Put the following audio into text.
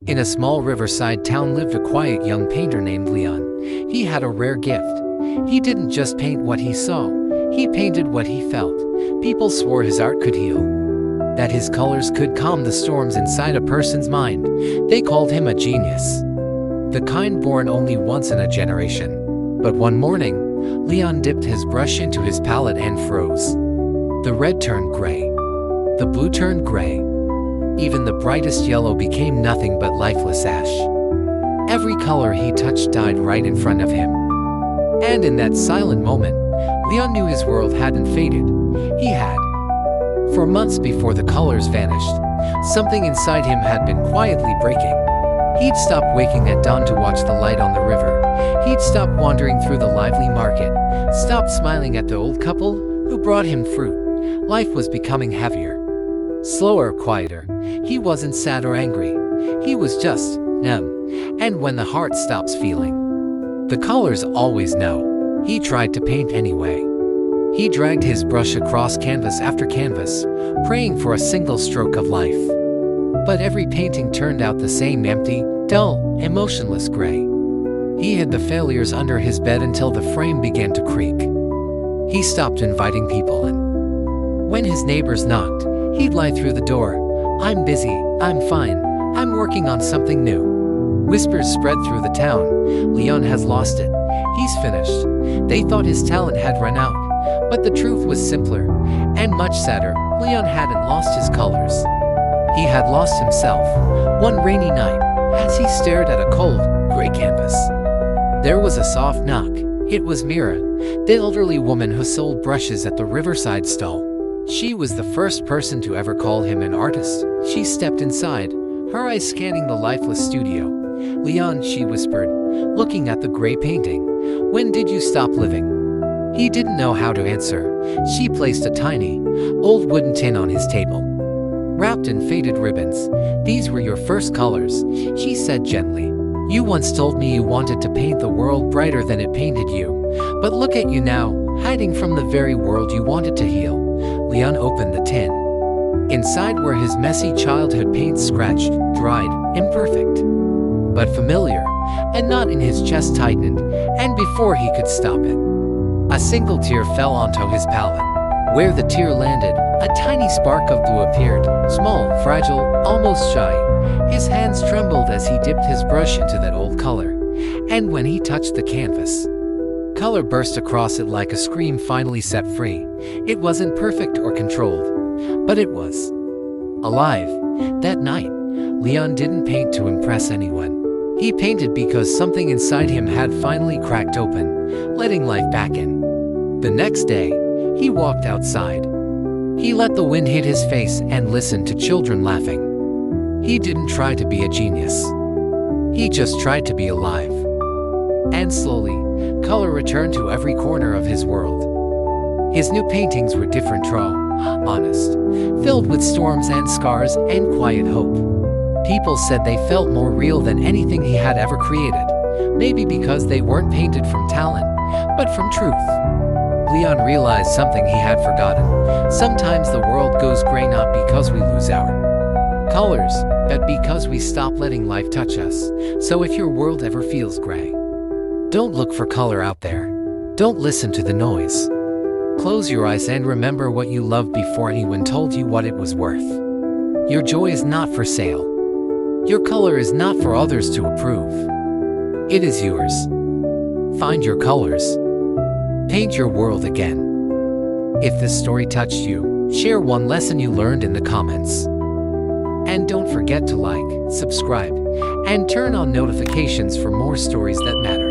In a small riverside town lived a quiet young painter named Lian. He had a rare gift. He didn't just paint what he saw, he painted what he felt. People swore his art could heal, that his colors could calm the storms inside a person's mind. They called him a genius, the kind born only once in a generation. But one morning, Lian dipped his brush into his palette and froze. The red turned gray. The blue turned gray. Even the brightest yellow became nothing but lifeless ash. Every color he touched died right in front of him. And in that silent moment, Lian knew his world hadn't faded. He had. For months before the colors vanished, something inside him had been quietly breaking. He'd stopped waking at dawn to watch the light on the river. He'd stopped wandering through the lively market, stopped smiling at the old couple who brought him fruit. Life was becoming heavier, slower, quieter. He wasn't sad or angry. He was just numb. And when the heart stops feeling, the colors always know. He tried to paint anyway. He dragged his brush across canvas after canvas, praying for a single stroke of life. But every painting turned out the same: empty, dull, emotionless gray. He hid the failures under his bed until the frame began to creak. He stopped inviting people in. When his neighbors knocked, he'd lie through the door. "I'm busy, I'm fine, I'm working on something new." Whispers spread through the town. Lian has lost it. He's finished. They thought his talent had run out. But the truth was simpler and much sadder. Lian hadn't lost his colors. He had lost himself. One rainy night, as he stared at a cold, gray canvas, there was a soft knock. It was Mira, the elderly woman who sold brushes at the riverside stall. She was the first person to ever call him an artist. She stepped inside, her eyes scanning the lifeless studio. "Lian," she whispered, looking at the gray painting, "when did you stop living?" He didn't know how to answer. She placed a tiny, old wooden tin on his table, wrapped in faded ribbons. "These were your first colors," she said gently. "You once told me you wanted to paint the world brighter than it painted you. But look at you now, hiding from the very world you wanted to heal." Lian opened the tin. Inside were his messy childhood paints, scratched, dried, imperfect, but familiar. And knot in his chest tightened, and before he could stop it, a single tear fell onto his palette. Where the tear landed, a tiny spark of blue appeared, small, fragile, almost shy. His hands trembled as he dipped his brush into that old color. And when he touched the canvas, color burst across it like a scream finally set free. It wasn't perfect or controlled, but it was alive. That night, Lian didn't paint to impress anyone. He painted because something inside him had finally cracked open, letting life back in. The next day, he walked outside. He let the wind hit his face and listened to children laughing. He didn't try to be a genius. He just tried to be alive. And slowly, color returned to every corner of his world. His new paintings were different, raw, honest, filled with storms and scars and quiet hope. People said they felt more real than anything he had ever created. Maybe because they weren't painted from talent, but from truth. Lian realized something he had forgotten. Sometimes the world goes gray not because we lose our colors, but because we stop letting life touch us. So if your world ever feels gray, don't look for color out there. Don't listen to the noise. Close your eyes and remember what you loved before anyone told you what it was worth. Your joy is not for sale. Your color is not for others to approve. It is yours. Find your colors. Paint your world again. If this story touched you, share one lesson you learned in the comments. And don't forget to like, subscribe, and turn on notifications for more stories that matter.